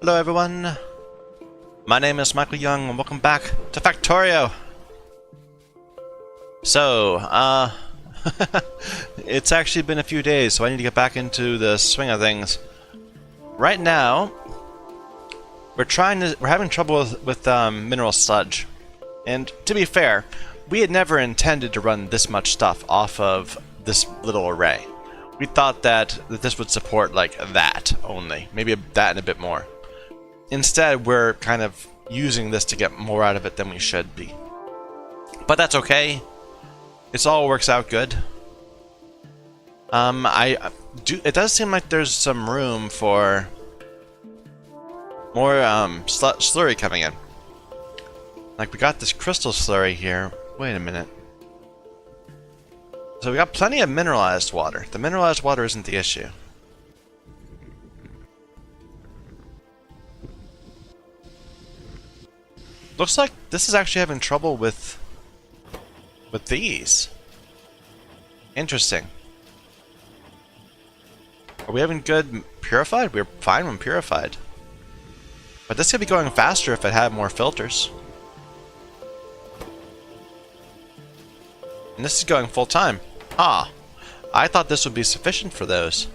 Hello everyone, my name is Michael Young and welcome back to Factorio! So, it's actually been a few days, so I need to get back into the swing of things. Right now, we're having trouble with mineral sludge. And to be fair, we had never intended to run this much stuff off of this little array. We thought that this would support like that only, maybe that and a bit more. Instead, we're kind of using this to get more out of it than we should be. But that's okay. It all works out good. It does seem like there's some room for more slurry coming in. Like we got this crystal slurry here. Wait a minute. So we got plenty of mineralized water. The mineralized water isn't the issue. Looks like this is actually having trouble with these. Interesting. Are we having good purified? We're fine when purified. But this could be going faster if it had more filters. And this is going full time. Ah, I thought this would be sufficient for those.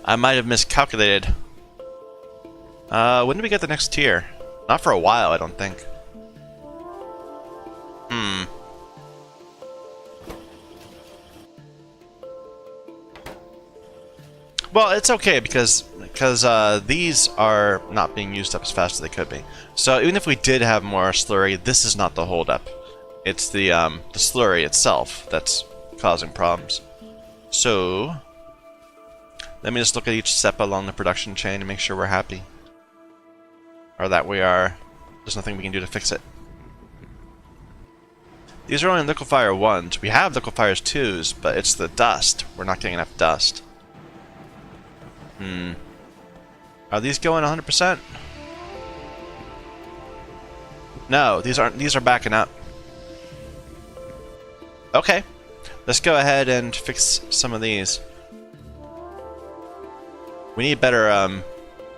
I might have miscalculated. When do we get the next tier? Not for a while, I don't think. Well, it's okay because these are not being used up as fast as they could be. So even if we did have more slurry, this is not the holdup. It's the slurry itself that's causing problems. So let me just look at each step along the production chain and make sure we're happy. Or that we are. There's nothing we can do to fix it. These are only liquefier 1s. We have liquefiers 2s, but it's the dust. We're not getting enough dust. Are these going 100%? No, these aren't. These are backing up. Okay. Let's go ahead and fix some of these. We need better,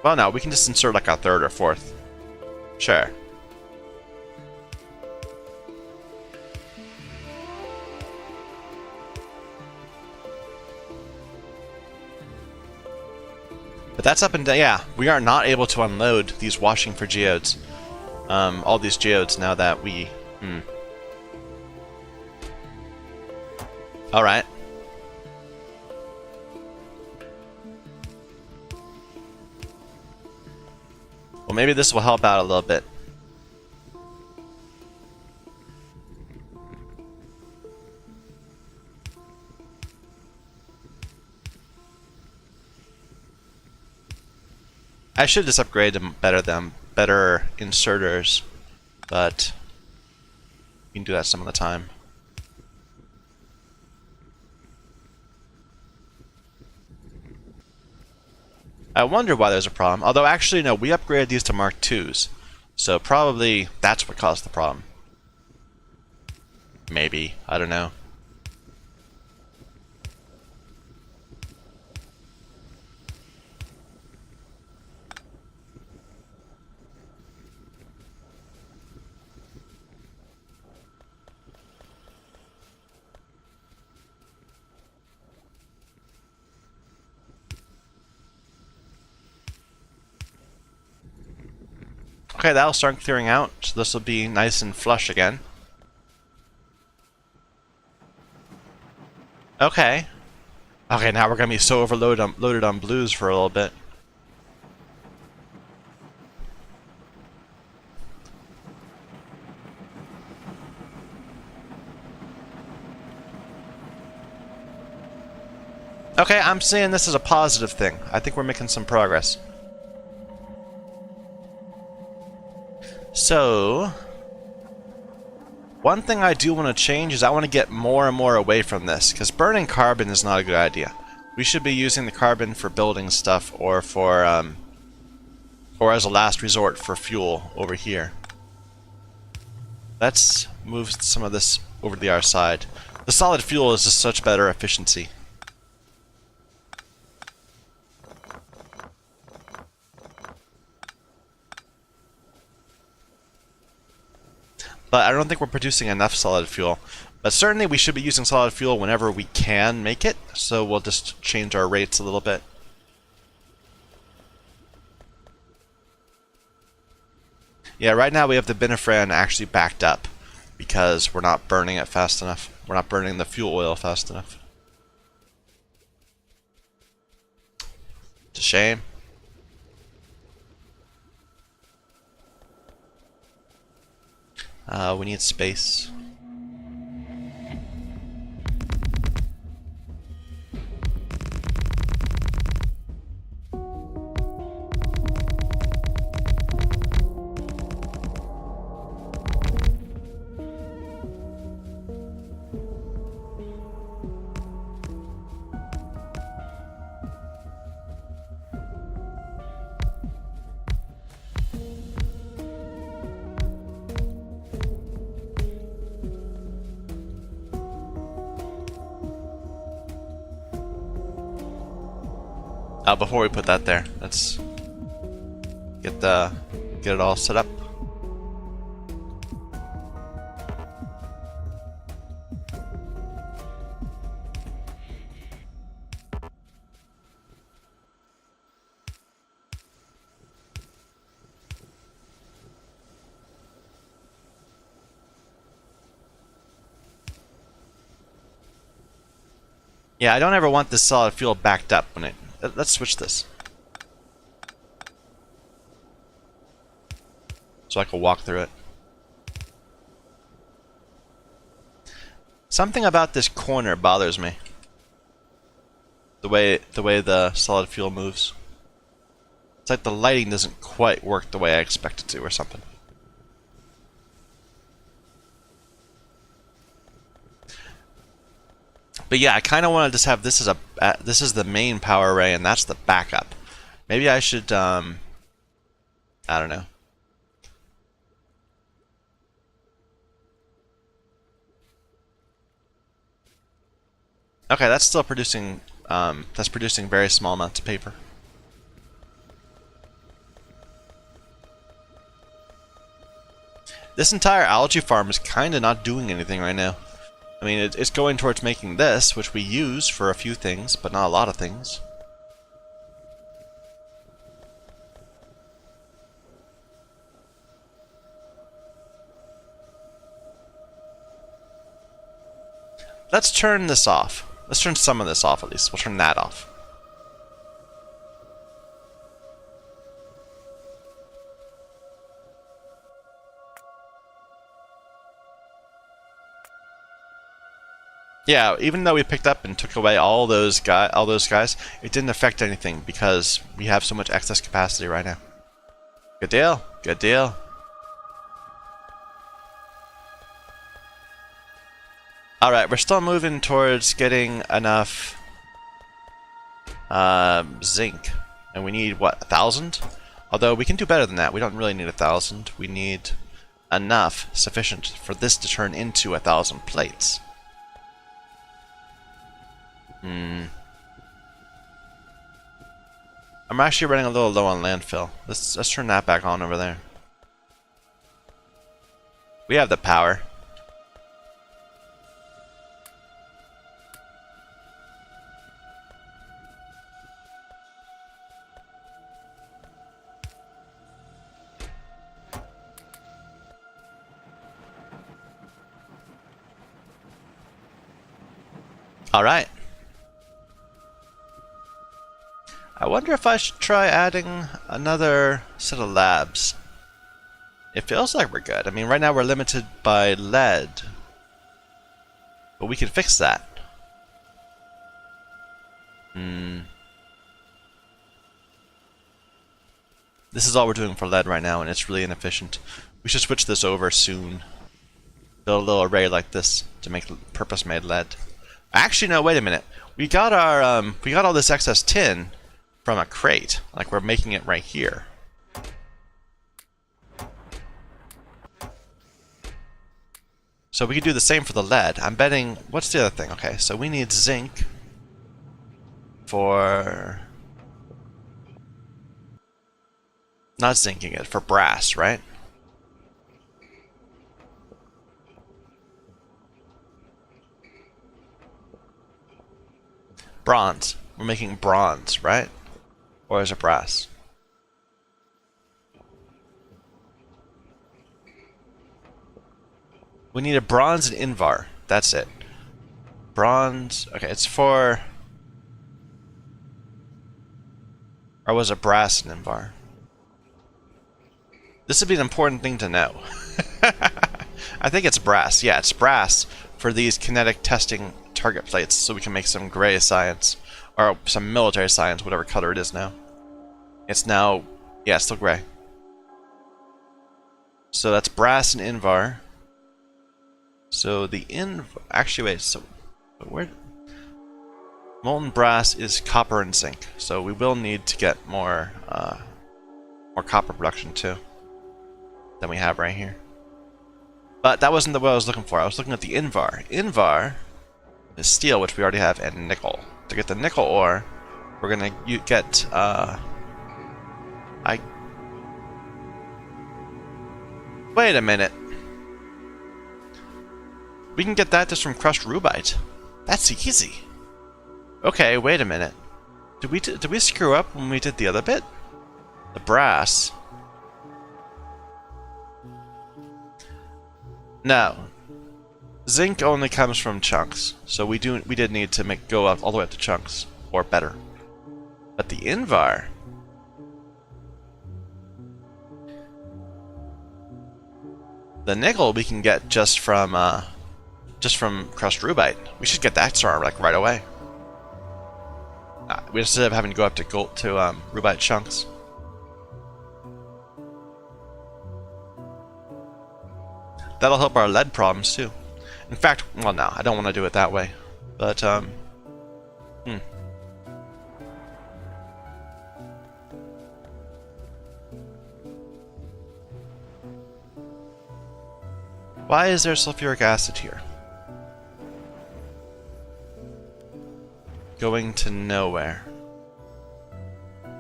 well, no, we can just insert like a third or fourth. Sure. But that's up and down. Yeah, we are not able to unload these washing for geodes. All these geodes now that we... Alright. Well, maybe this will help out a little bit. I should just upgrade them better inserters, but we can do that some of the time. I wonder why there's a problem. Although, actually, no, we upgraded these to Mark IIs. So probably that's what caused the problem. Maybe. I don't know. Okay, that'll start clearing out, so this will be nice and flush again. Okay. Okay, now we're gonna be so loaded on blues for a little bit. Okay, I'm seeing this as a positive thing. I think we're making some progress. So, one thing I do want to change is I want to get more and more away from this, because burning carbon is not a good idea. We should be using the carbon for building stuff or for, or as a last resort for fuel over here. Let's move some of this over to the other side. The solid fuel is just such better efficiency. but I don't think we're producing enough solid fuel. But certainly we should be using solid fuel whenever we can make it, so we'll just change our rates a little bit. Yeah, right now we have the Benefran actually backed up because we're not burning it fast enough. We're not burning the fuel oil fast enough. It's a shame. We need space. Before we put that there, let's get it all set up. Yeah, I don't ever want this solid fuel backed up when it. Let's switch this. So I can walk through it. Something about this corner bothers me. The way the solid fuel moves. It's like the lighting doesn't quite work the way I expect it to or something. But yeah, I kind of want to just have this as this is the main power array and that's the backup. Maybe I should I don't know. Okay, that's still producing that's producing very small amounts of paper. This entire algae farm is kind of not doing anything right now. I mean, it's going towards making this, which we use for a few things, but not a lot of things. Let's turn this off. Let's turn some of this off at least. We'll turn that off. Yeah, even though we picked up and took away all those guys, it didn't affect anything because we have so much excess capacity right now. Good deal. Good deal. Alright, we're still moving towards getting enough zinc. And we need, what, 1,000? Although we can do better than that. We don't really need 1,000. We need enough, sufficient, for this to turn into 1,000 plates. I'm actually running a little low on landfill. Let's turn that back on over there. We have the power. All right. I wonder if I should try adding another set of labs. It feels like we're good. I mean, right now we're limited by lead. But we can fix that. This is all we're doing for lead right now, and it's really inefficient. We should switch this over soon. Build a little array like this to make purpose-made lead. Actually, no, wait a minute. We got our we got all this excess tin from a crate. Like, we're making it right here. So we could do the same for the lead. I'm betting... What's the other thing? Okay, so we need zinc for... Not zinking it, for brass, right? Bronze. We're making bronze, right? Or is it brass? We need a bronze and Invar. That's it. Bronze. Okay, it's for... Or was it brass and Invar? This would be an important thing to know. I think it's brass. Yeah, it's brass for these kinetic testing target plates, so we can make some gray science. Or some military science, whatever color it is now. It's now... Yeah, it's still gray. So that's brass and Invar. So the actually wait, so where molten brass is copper and zinc. So we will need to get more copper production too than we have right here. But that wasn't what I was looking for. I was looking at the Invar. Invar is steel, which we already have, and nickel. To get the nickel ore, we're gonna get wait a minute. We can get that just from crushed rubite. That's easy. Okay, wait a minute. Did we screw up when we did the other bit? The brass. No. Zinc only comes from chunks, so we did need to go up all the way up to chunks, or better. But the Invar. The nickel we can get just from crushed rubite. We should get that started like right away. Instead of having to go up to rubite chunks. That'll help our lead problems too. In fact, well, no, I don't want to do it that way. But why is there sulfuric acid here? Going to nowhere.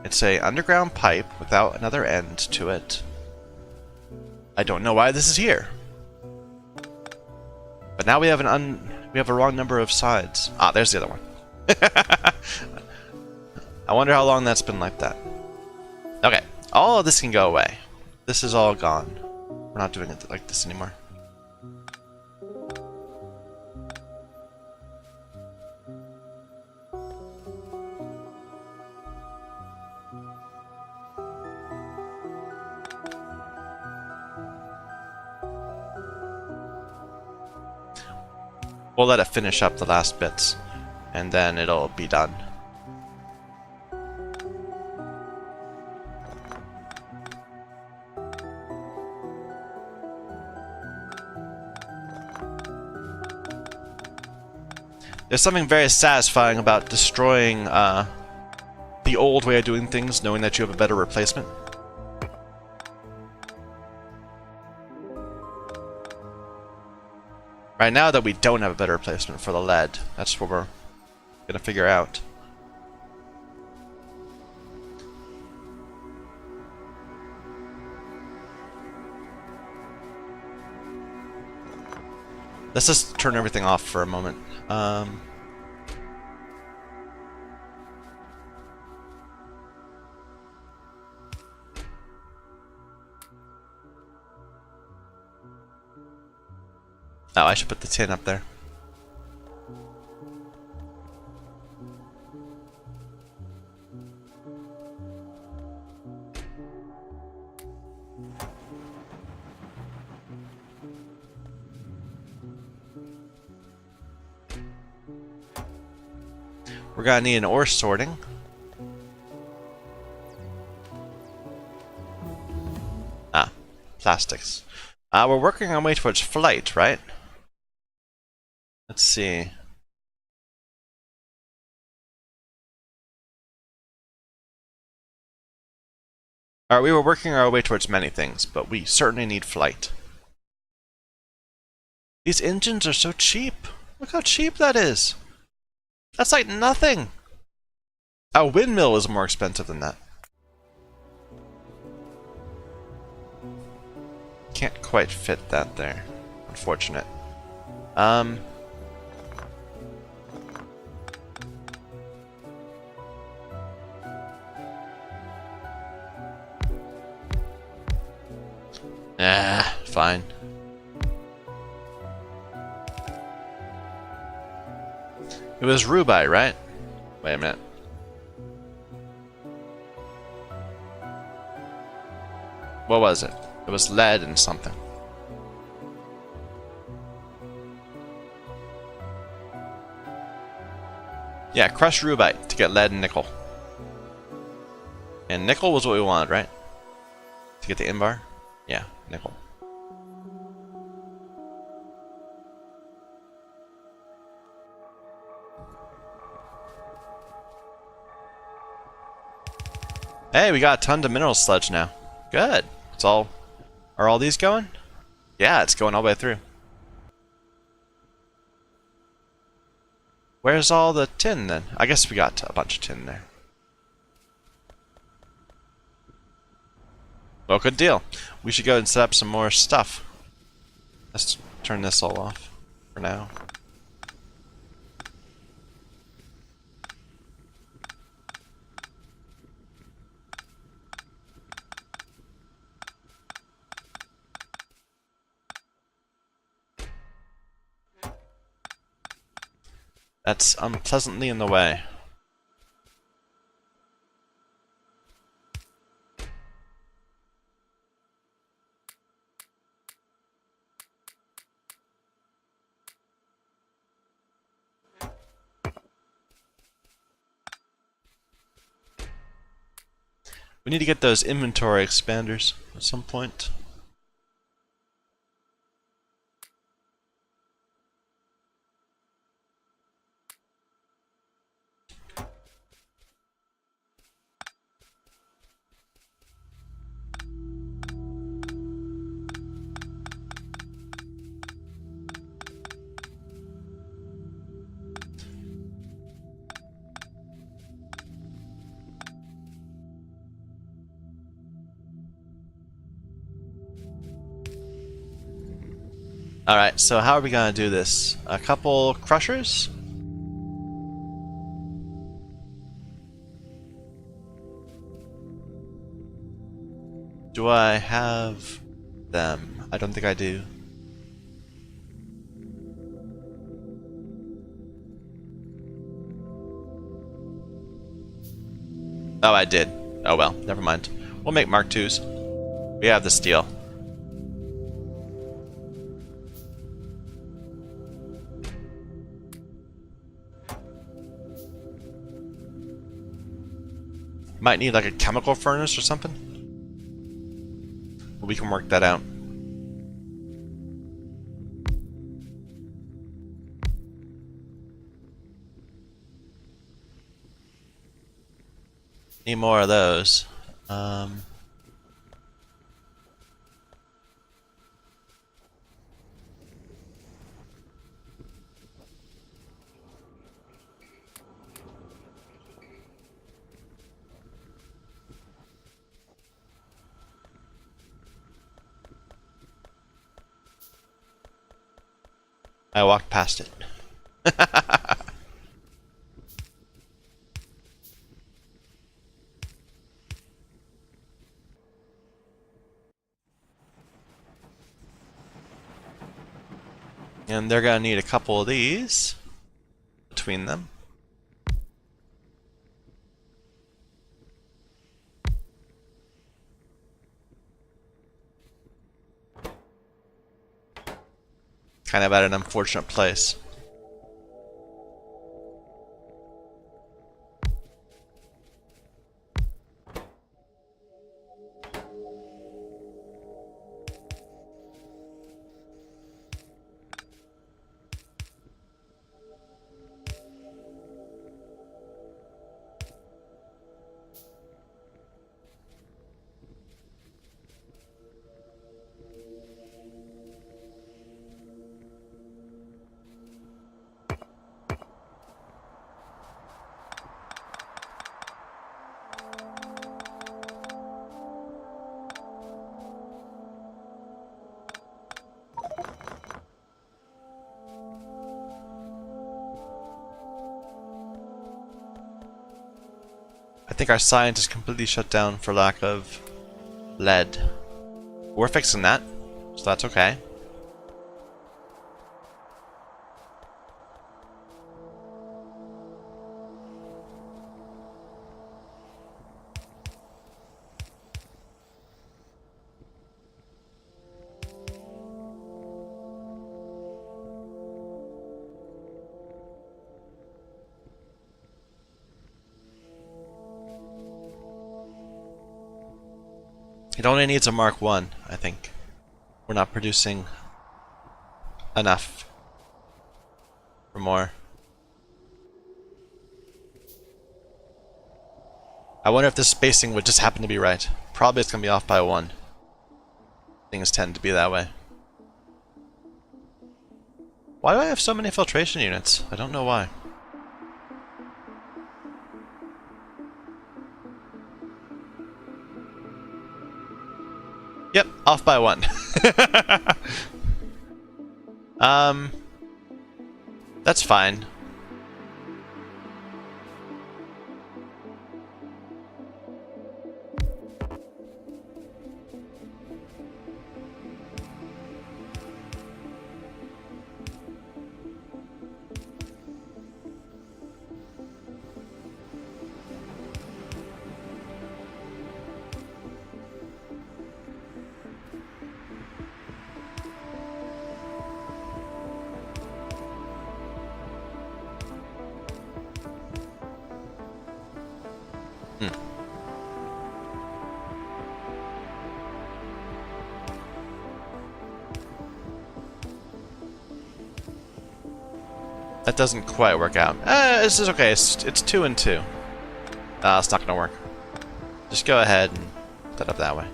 It's a underground pipe without another end to it. I don't know why this is here. But now we have a wrong number of sides. Ah, there's the other one. I wonder how long that's been like that. Okay, all of this can go away. This is all gone. We're not doing it like this anymore. We'll let it finish up the last bits, and then it'll be done. There's something very satisfying about destroying the old way of doing things, knowing that you have a better replacement. Right now that we don't have a better replacement for the lead, that's what we're gonna figure out. Let's just turn everything off for a moment. Oh, I should put the tin up there. We're gonna need an ore sorting. Ah, plastics. We're working our way towards flight, right? Let's see. Alright, we were working our way towards many things, but we certainly need flight. These engines are so cheap. Look how cheap that is. That's like nothing. A windmill is more expensive than that. Can't quite fit that there. Unfortunate. fine. It was rubite, right? Wait a minute. What was it? It was lead and something. Yeah, crushed rubite to get lead and nickel. And nickel was what we wanted, right? To get the invar? Yeah, nickel. Hey, we got a ton of mineral sludge now. Good. It's all... Are all these going? Yeah, it's going all the way through. Where's all the tin then? I guess we got a bunch of tin there. Well, good deal. We should go and set up some more stuff. Let's turn this all off for now. That's unpleasantly in the way. We need to get those inventory expanders at some point. Alright, so how are we gonna do this? A couple crushers? Do I have them? I don't think I do. Oh, I did. Oh well, never mind. We'll make Mark IIs. We have the steel. Might need like a chemical furnace or something. We can work that out. Need more of those. I walked past it. And they're gonna need a couple of these between them. Kind of at an unfortunate place. I think our science is completely shut down for lack of lead. We're fixing that. So that's okay. It only needs a Mark 1, I think. We're not producing enough for more. I wonder if this spacing would just happen to be right. Probably it's going to be off by 1. Things tend to be that way. Why do I have so many filtration units? I don't know why. Yep, off by 1. That's fine. That doesn't quite work out. This is okay. It's 2 and 2. It's not gonna work. Just go ahead and set up that way.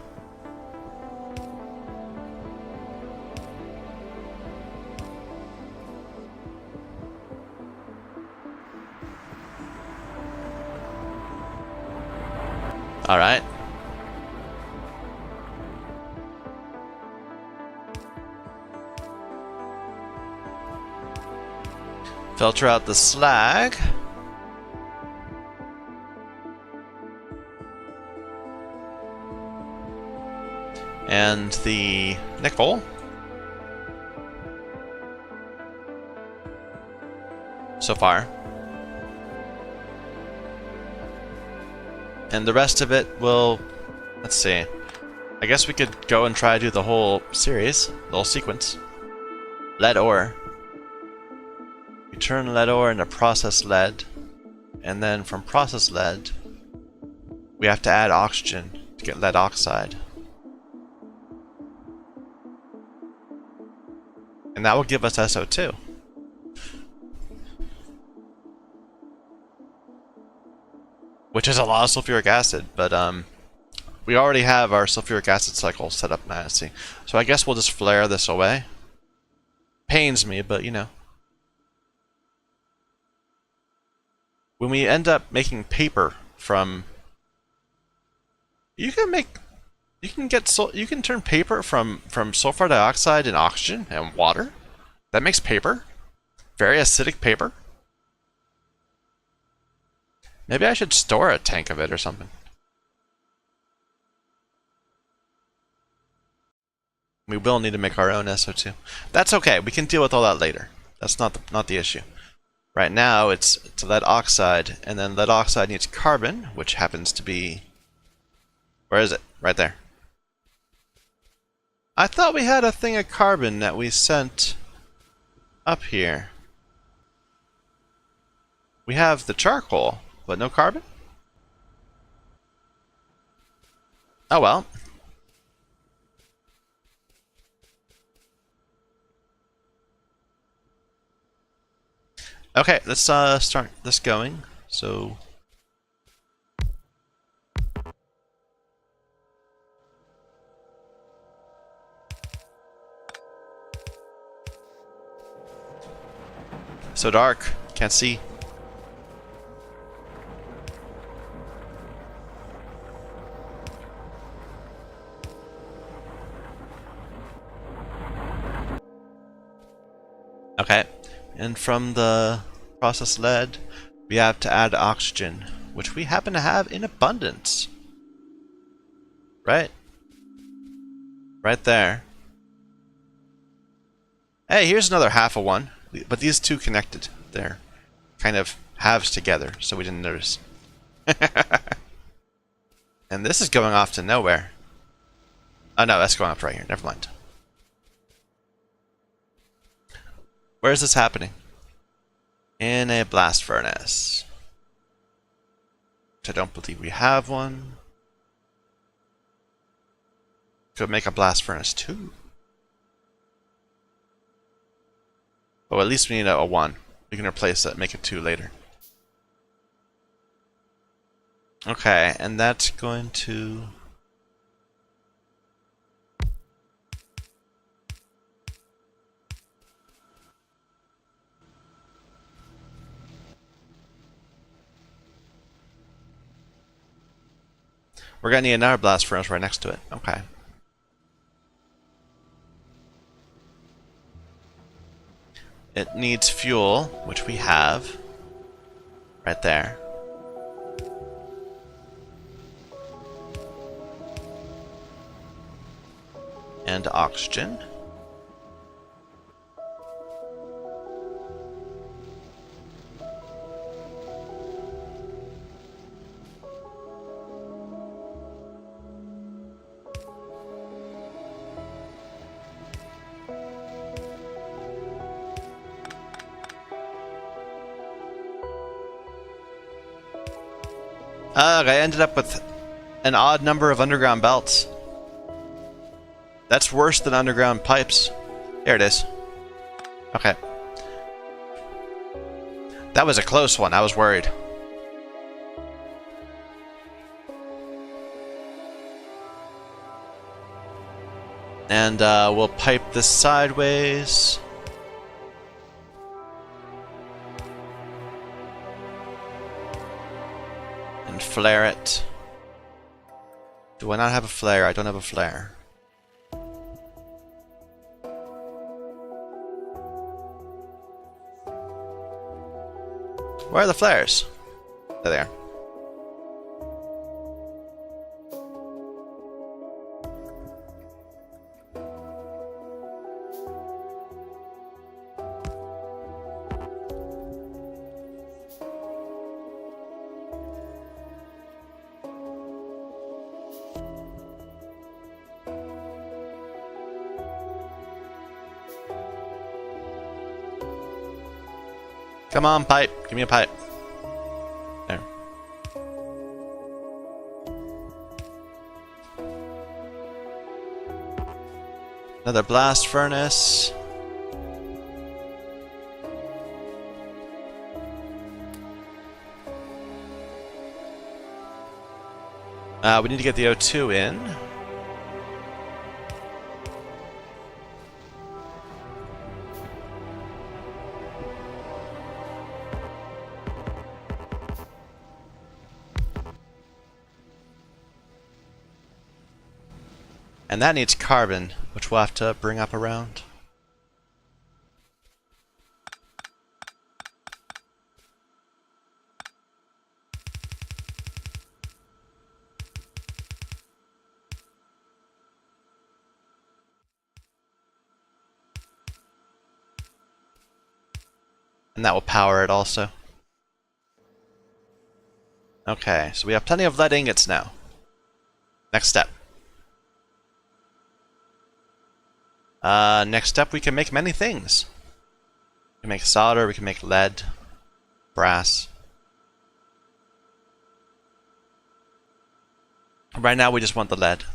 All right. Filter out the slag. And the nickel. So far. And the rest of it will... Let's see. I guess we could go and try to do the whole series, the whole sequence. Lead ore. We turn lead ore into processed lead. And then from processed lead, we have to add oxygen to get lead oxide. And that will give us SO2. Which is a lot of sulfuric acid, but we already have our sulfuric acid cycle set up nicely. So I guess we'll just flare this away. Pains me, but you know. When we end up making paper from... You can turn paper from sulfur dioxide and oxygen and water. That makes paper. Very acidic paper. Maybe I should store a tank of it or something. We will need to make our own SO2. That's okay. We can deal with all that later. That's not the issue. Right now, it's lead oxide, and then lead oxide needs carbon, which happens to be... Where is it? Right there. I thought we had a thing of carbon that we sent up here. We have the charcoal, but no carbon? Oh well. Okay, let's start this going. So... So dark, can't see. Okay, and from the processed lead, we have to add oxygen, which we happen to have in abundance. Right? Right there. Hey, here's another half of one. But these two connected. They're kind of halves together, so we didn't notice. And this is going off to nowhere. Oh no, that's going up right here. Never mind. Where is this happening? In a blast furnace. Which I don't believe we have one. Could make a blast furnace too. Oh, at least we need a 1. We can replace that, make it 2 later. Okay, and that's going to... We're gonna need another blast furnace right next to it. Okay. It needs fuel, which we have. Right there. And oxygen. Ugh, I ended up with an odd number of underground belts. That's worse than underground pipes. There it is. Okay. That was a close one. I was worried. And we'll pipe this sideways. And flare it. Do I not have a flare? I don't have a flare. Where are the flares? There they are. Come on, pipe. Give me a pipe. There. Another blast furnace. We need to get the O2 in. And that needs carbon, which we'll have to bring up around. And that will power it also. Okay, so we have plenty of lead ingots now. Next step. Next step, we can make many things. We can make solder, we can make lead, brass. Right now, we just want the lead.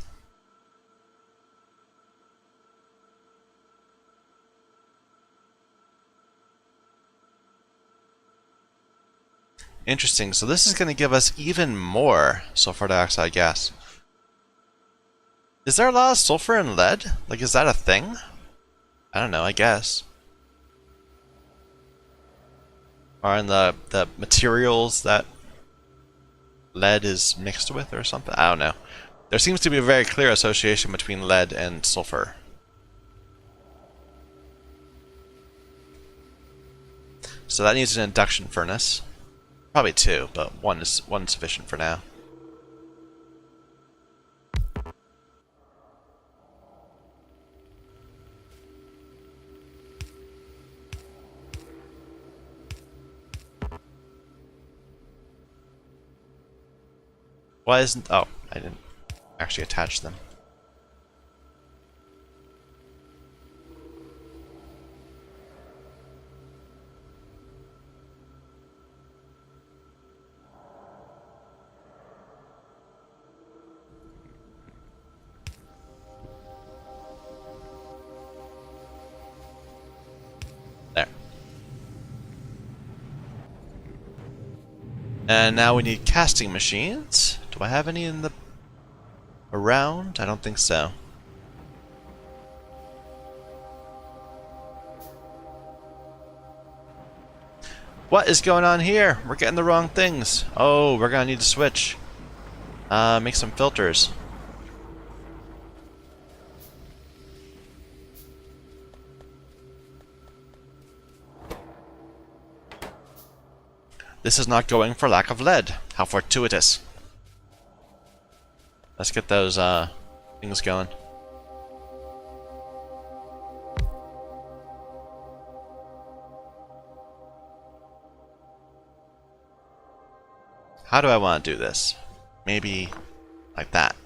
Interesting, so this is going to give us even more sulfur dioxide gas. Is there a lot of sulfur in lead? Like, is that a thing? I don't know, I guess. Or in the materials that lead is mixed with or something? I don't know. There seems to be a very clear association between lead and sulfur. So that needs an induction furnace. Probably 2, but one is sufficient for now. Why isn't... Oh, I didn't actually attach them. There. And now we need casting machines. Do I have any in the... around? I don't think so. What is going on here? We're getting the wrong things. Oh, we're gonna need to switch. Make some filters. This is not going for lack of lead. How fortuitous. Let's get those things going. How do I want to do this? Maybe like that.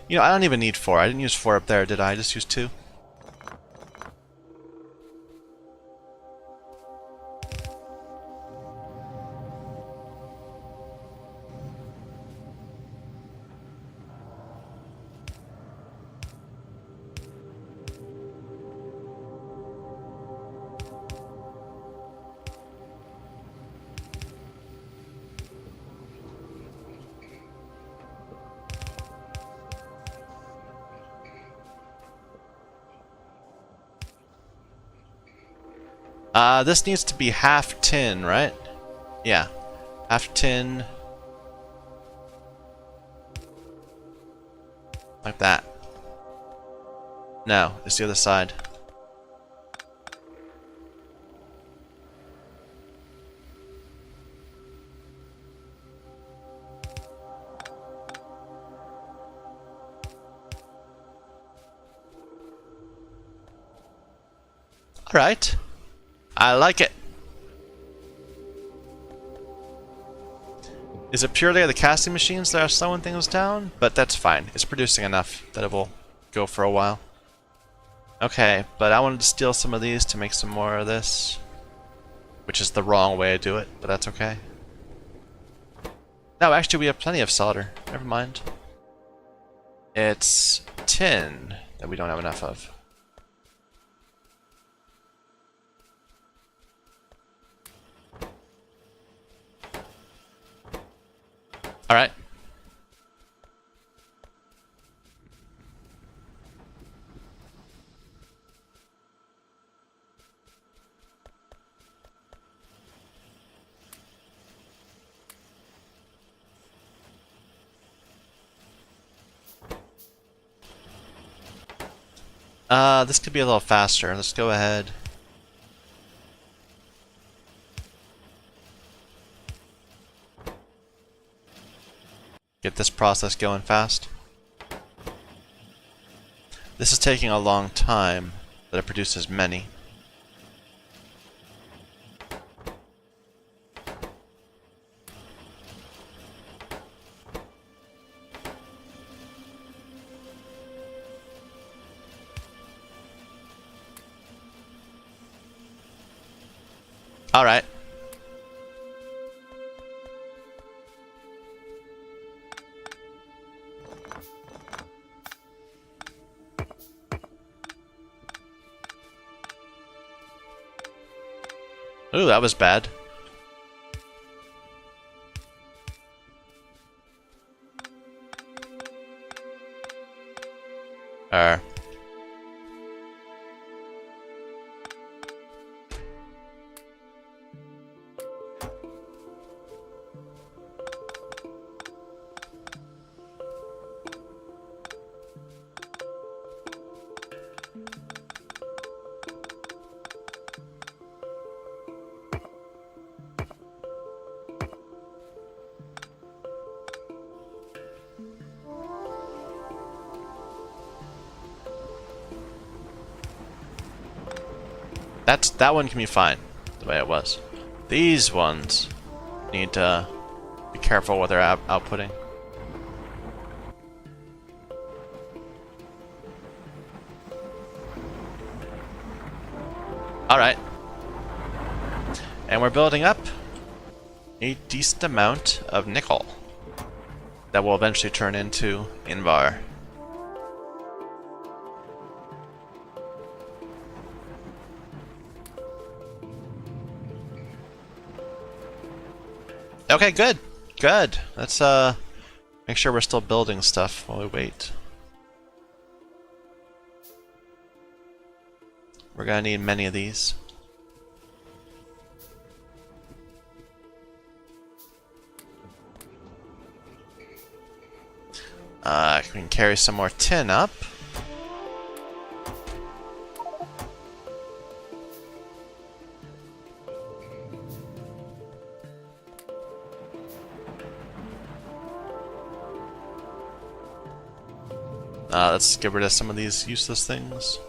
You know, I don't even need 4. I didn't use 4 up there, did I? I just used 2. This needs to be half tin, right? Yeah. Half tin. Like that. No, it's the other side. Alright. I like it. Is it purely the casting machines that are slowing things down? But that's fine. It's producing enough that it will go for a while. Okay, but I wanted to steal some of these to make some more of this. Which is the wrong way to do it, but that's okay. No, actually we have plenty of solder. Never mind. It's tin that we don't have enough of. Alright. This could be a little faster. Let's go ahead. Get this process going fast. This is taking a long time, but it produces many. All right. Ooh, that was bad. That one can be fine. the way it was. These ones need to be careful what they're outputting. Alright. And we're building up a decent amount of nickel that will eventually turn into Invar. Okay, good. Good. Let's make sure we're still building stuff while we wait. We're gonna need many of these. We can carry some more tin up. Let's get rid of some of these useless things.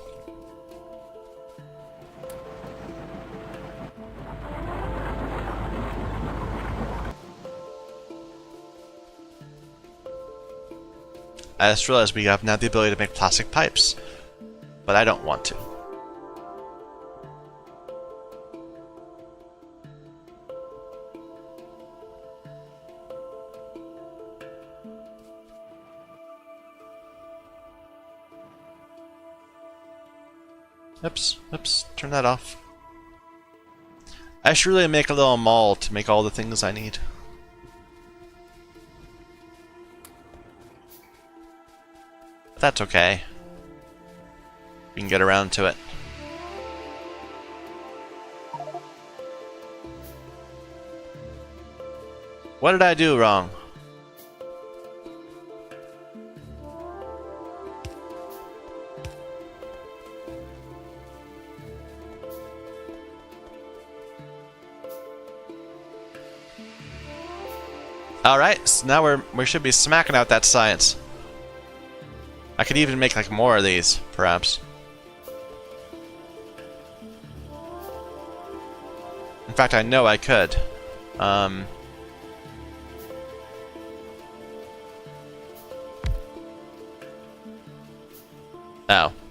I just realized we have now the ability to make plastic pipes, but I don't want to. Oops, turn that off. I should really make a little mall to make all the things I need. But that's okay. We can get around to it. What did I do wrong? Alright, so now we should be smacking out that science. I could even make like more of these, perhaps. In fact, I know I could. Oh,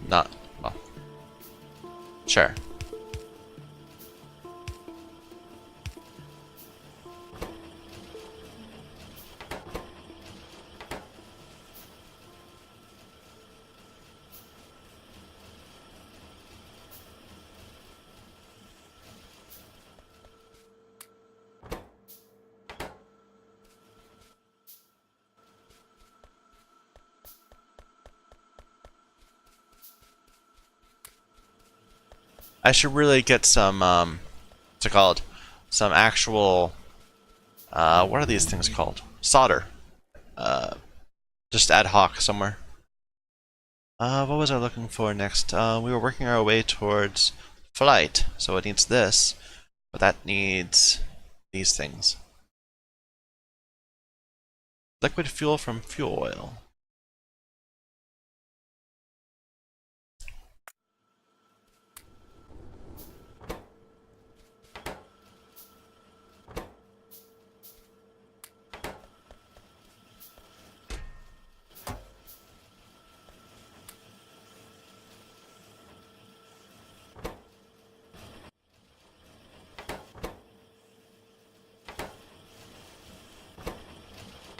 not well. Sure. I should really get some, what's it called? Some actual, what are these things called? Solder. Just ad hoc somewhere. What was I looking for next? We were working our way towards flight, so it needs this, but that needs these things. Liquid fuel from fuel oil.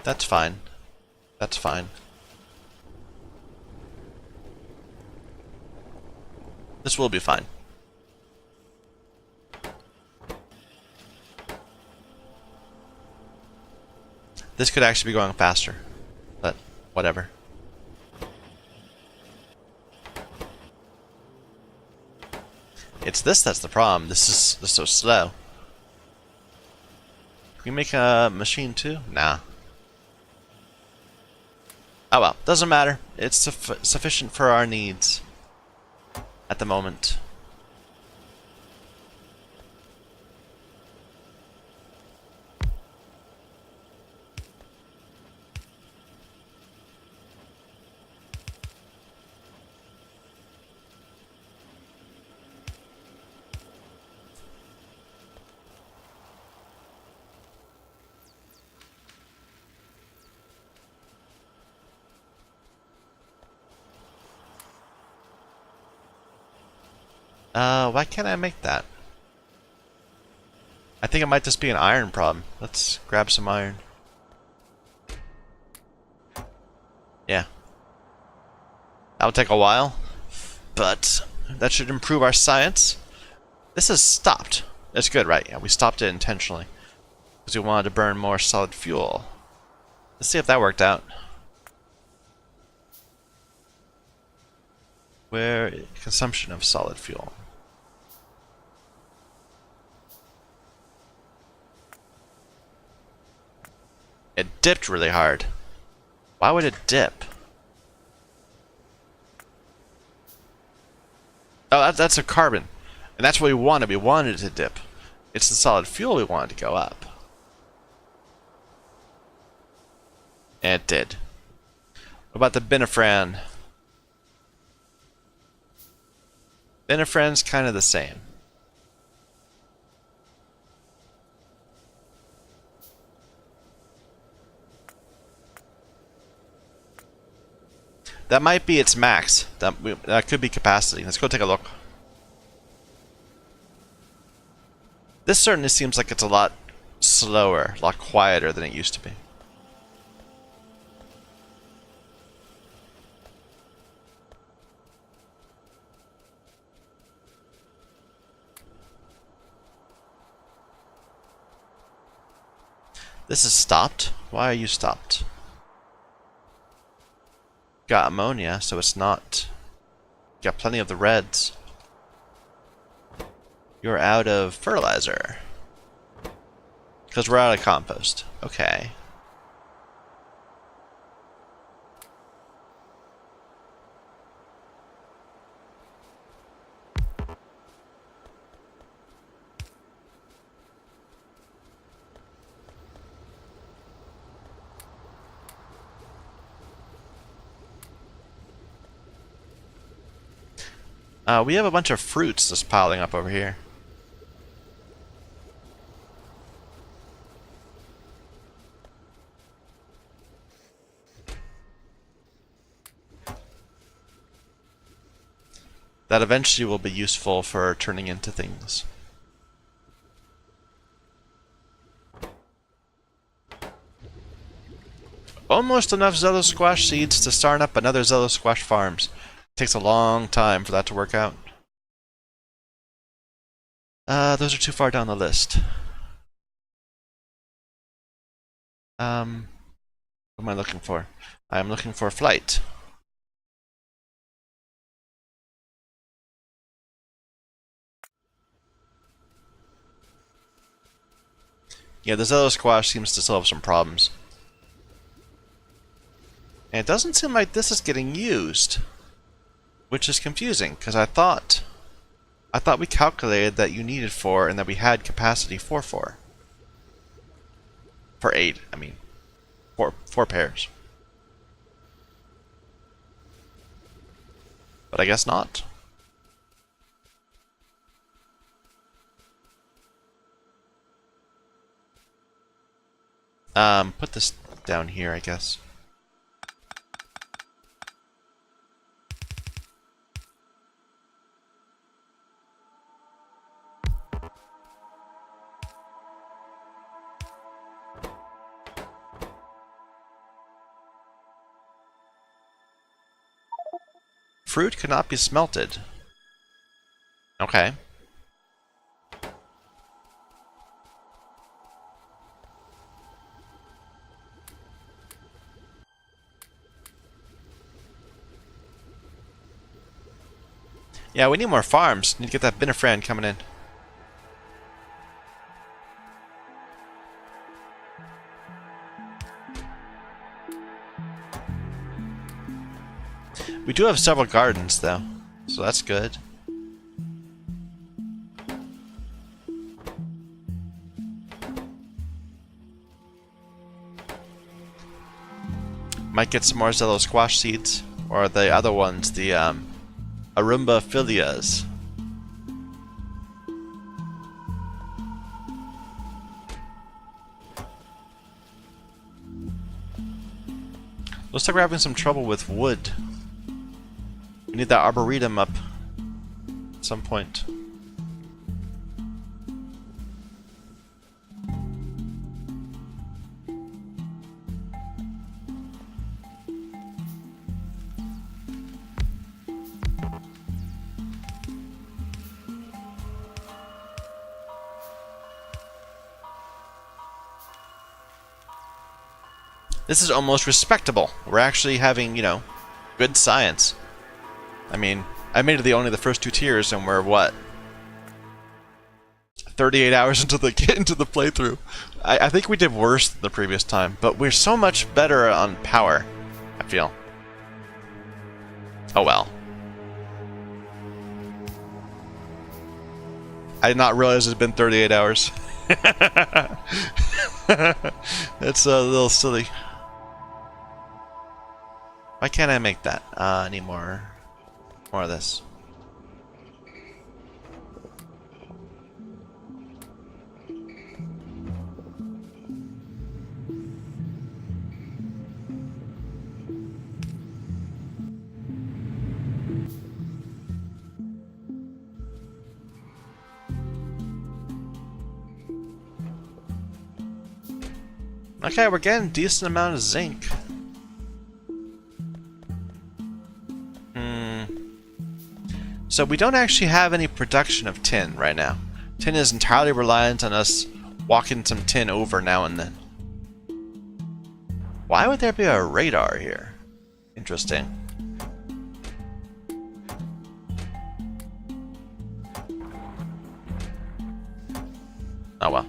That's fine. That's fine. This will be fine. This could actually be going faster, but whatever. It's this that's the problem. This is so slow. Can we make a machine too? Nah. Oh well, doesn't matter. It's sufficient for our needs at the moment. Why can't I make that? I think it might just be an iron problem. Let's grab some iron. Yeah. That'll take a while, but that should improve our science. This has stopped. That's good, right? Yeah, we stopped it intentionally because we wanted to burn more solid fuel. Let's see if that worked out. Where consumption of solid fuel. It dipped really hard. Why would it dip? Oh, that's a carbon. And that's what we wanted. We wanted it to dip. It's the solid fuel we wanted to go up. And it did. What about the binifran? Binifran's kind of the same. That might be its max. That could be capacity. Let's go take a look. This certainly seems like it's a lot slower, a lot quieter than it used to be. This is stopped? Why are you stopped? Got ammonia, so it's not. Got plenty of the reds. You're out of fertilizer. Because we're out of compost. Okay. We have a bunch of fruits just piling up over here. That eventually will be useful for turning into things. Almost enough Zello squash seeds to start up another Zello squash farms. Takes a long time for that to work out. Those are too far down the list. What am I looking for? I'm looking for flight. Yeah, the Zello squash seems to still have some problems. And it doesn't seem like this is getting used. Which is confusing, because I thought we calculated that you needed 4 and that we had capacity for 4. For 8, I mean. 4 pairs. But I guess not. Put this down here, I guess. Fruit cannot be smelted. Okay. Yeah, we need more farms. Need to get that binifran coming in. We do have several gardens, though, so that's good. Might get some more Zello squash seeds, or the other ones, the Arumba philias. Looks like we're having some trouble with wood. We need that arboretum up. some point. This is almost respectable. We're actually having, you know, good science. I mean, I made it only the first 2 tiers, and we're what? 38 hours into the playthrough. I think we did worse than the previous time, but we're so much better on power, I feel. Oh well. I did not realize it had been 38 hours. It's a little silly. Why can't I make that anymore? More of this. Okay, we're getting a decent amount of zinc. So we don't actually have any production of tin right now. Tin is entirely reliant on us walking some tin over now and then. Why would there be a radar here? Interesting. Oh well.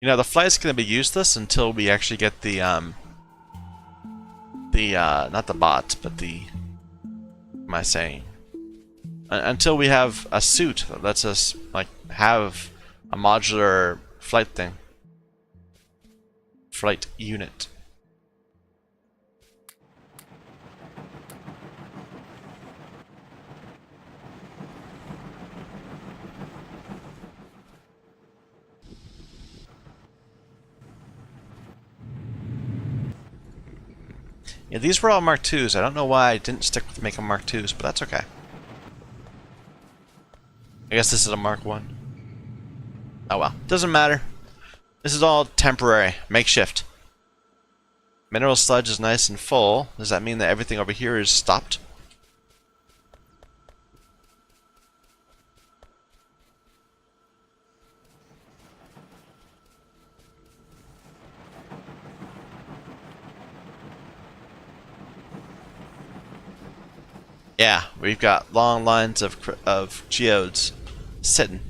You know, the flight's going to be useless until we actually get the not the bot, but the, what am I saying? Until we have a suit that lets us, like, have a modular flight thing. Flight unit. Yeah, these were all Mark IIs. I don't know why I didn't stick with making Mark IIs, but that's okay. I guess this is a Mark I. Oh well, doesn't matter. This is all temporary, makeshift. Mineral sludge is nice and full. Does that mean that everything over here is stopped? Yeah, we've got long lines of geodes sitting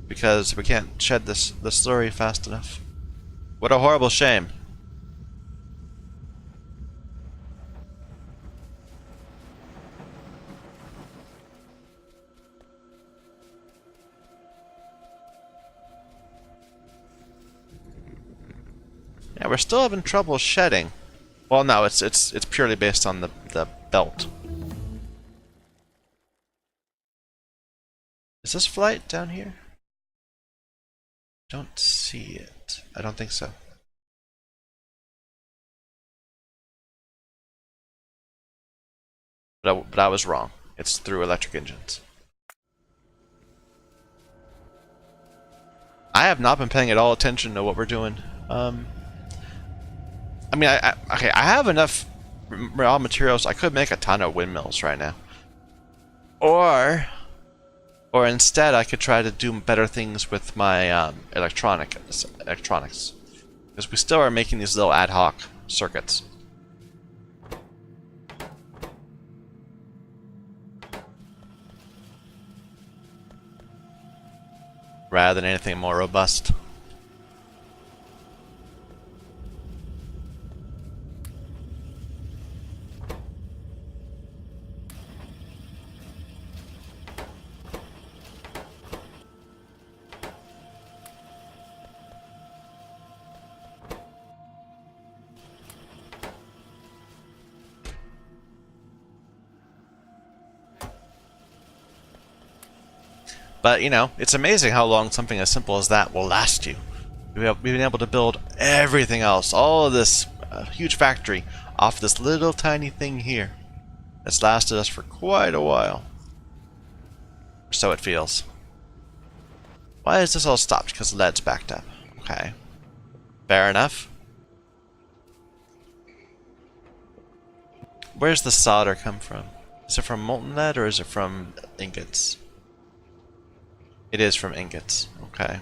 because we can't shed the slurry fast enough. What a horrible shame. Yeah, we're still having trouble shedding. Well, no, it's purely based on the belt. Is this flight down here? Don't see it. I don't think so. But I was wrong. It's through electric engines. I have not been paying at all attention to what we're doing. I mean, okay, I have enough raw materials. I could make a ton of windmills right now. Or instead, I could try to do better things with my electronics. Because we still are making these little ad hoc circuits. Rather than anything more robust. But, you know, it's amazing how long something as simple as that will last you. We've been able to build everything else, all of this huge factory, off this little tiny thing here. That's lasted us for quite a while. So it feels. Why is this all stopped? Because lead's backed up. Okay. Fair enough. Where's the solder come from? Is it from molten lead or is it from ingots? It is from ingots. Okay.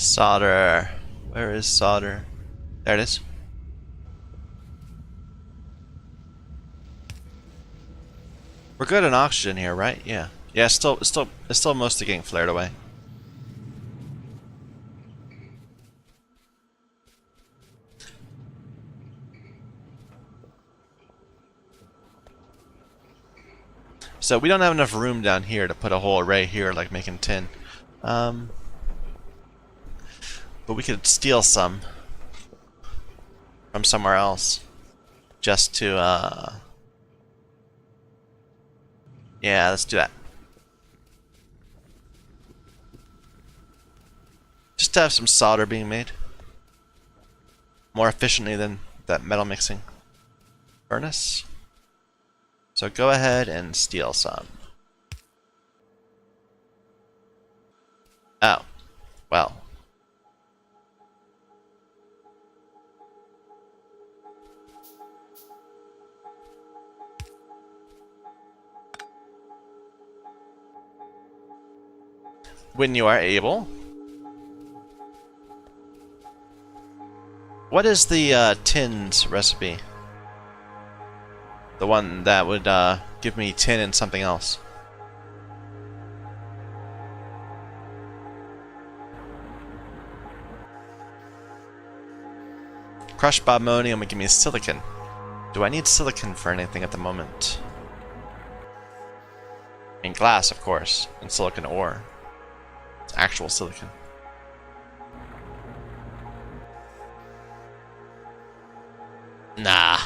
Solder. Where is solder? There it is. We're good on oxygen here, right? Yeah. Yeah, it's still mostly getting flared away. So we don't have enough room down here to put a whole array here, like making tin. But we could steal some from somewhere else, just to yeah, let's do that. Just to have some solder being made more efficiently than that metal mixing furnace. So go ahead and steal some. Oh, well. When you are able. What is the tins recipe? The one that would give me tin and something else. Crushed bobmonium would give me silicon. Do I need silicon for anything at the moment? In glass, of course. And silicon ore. It's actual silicon. Nah.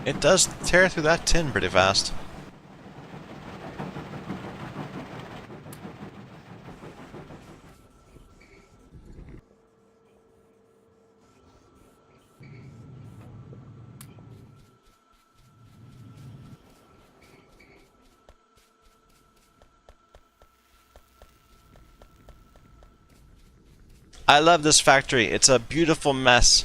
It does tear through that tin pretty fast. I love this factory. It's a beautiful mess.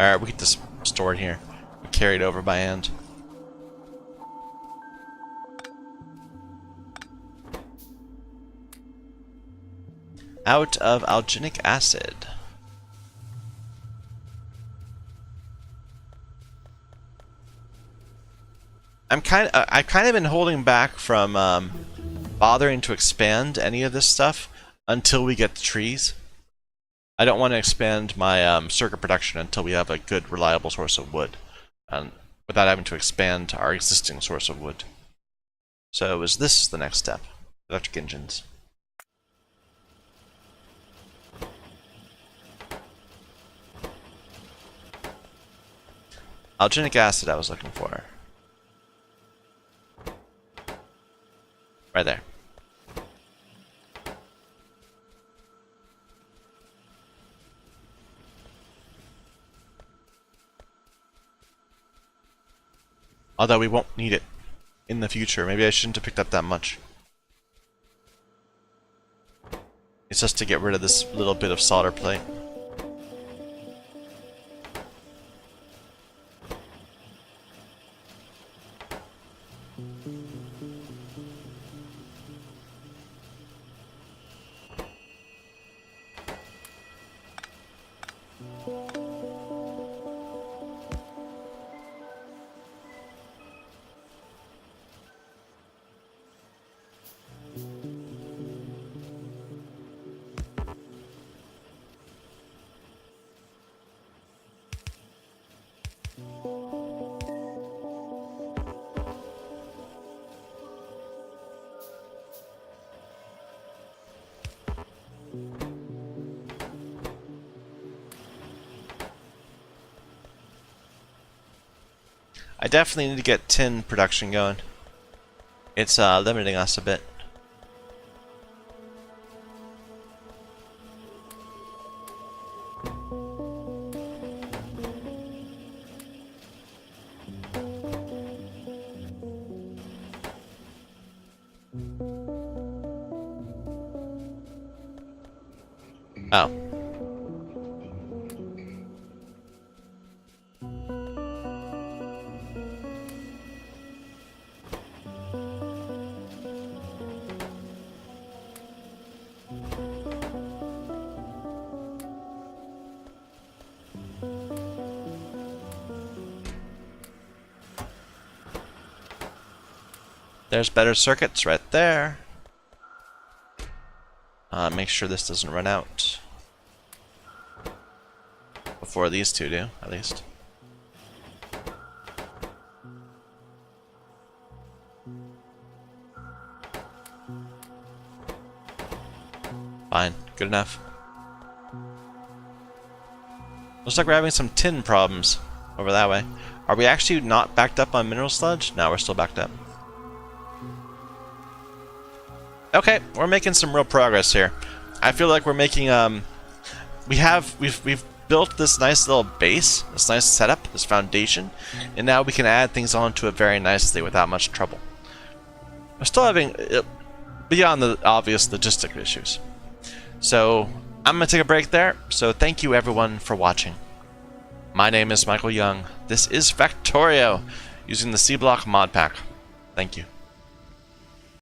Alright, we get this stored here. Carried over by hand. out of alginic acid. I've kind of been holding back from bothering to expand any of this stuff until we get the trees. I don't want to expand my circuit production until we have a good, reliable source of wood, without having to expand our existing source of wood. So is this the next step? Electric engines. Alginic acid I was looking for. Right there. Although we won't need it in the future. Maybe I shouldn't have picked up that much. It's just to get rid of this little bit of solder plate. I definitely need to get tin production going. It's limiting us a bit. Oh. There's better circuits right there. Make sure this doesn't run out. Before these two do, at least. Fine, good enough. Looks like we're having some tin problems over that way. Are we actually not backed up on mineral sludge? No, we're still backed up. Okay, we're making some real progress here. I feel like we're making we've built this nice little base, this nice setup, this foundation, and now we can add things onto it very nicely without much trouble. We're still having beyond the obvious logistic issues. So I'm gonna take a break there. So thank you everyone for watching. My name is Michael Young. This is Factorio using the C-Block mod pack. Thank you.